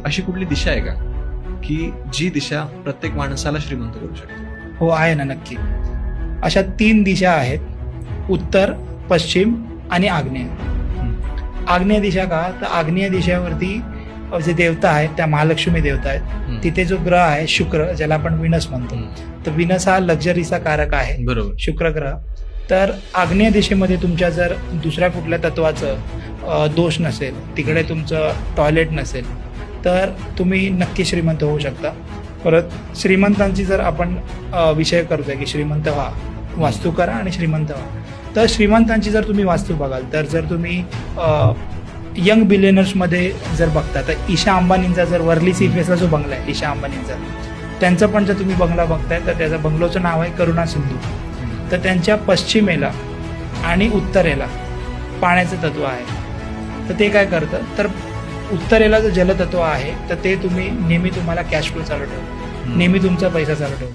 अशी कुठली दिशा आहे का की जी दिशा प्रत्येक माणसाला श्रीमंत करू शकते? हो, आहे ना, नक्की. अशा 3 दिशा आहेत: उत्तर, पश्चिम आणि आग्नेय. आग्नेय दिशा का? तर आग्नेय दिशेवरती जे देवता आहेत त्या महालक्ष्मी देवता आहेत. तिथे जो ग्रह आहे शुक्र, ज्याला आपण विनस म्हणतो, तर विनस हा लक्झरीचा कारक आहे. बरोबर. शुक्र ग्रह. तर आग्नेय दिशेमध्ये तुमच्या जर दुसऱ्या कुठल्या तत्वाचं दोष नसेल, तिकडे तुमचं टॉयलेट नसेल, तर तुम्ही नक्की श्रीमंत होऊ शकता. परत श्रीमंतांची जर आपण विषय करतोय की श्रीमंत व्हा, वास्तू करा आणि श्रीमंत व्हा, तर श्रीमंतांची जर तुम्ही वास्तू बघाल, तर जर तुम्ही यंग बिलियनर्समध्ये जर बघता, तर ईशा अंबानींचा जर वर्ली सी फेसला जो बंगला आहे ईशा अंबानींचा, त्यांचं पण जर तुम्ही बंगला बघताय तर त्याचं बंगलोचं नाव आहे करुणा सिंधू. तर त्यांच्या पश्चिमेला आणि उत्तरेला पाण्याचं तत्व आहे. तर ते काय करतं, तर उत्तरेला जो जलतत्व आहे तर ते तुम्ही नेहमी तुम्हाला कॅश फ्लो चालू ठेवू, नेहमी तुमचा पैसा चालू ठेवू.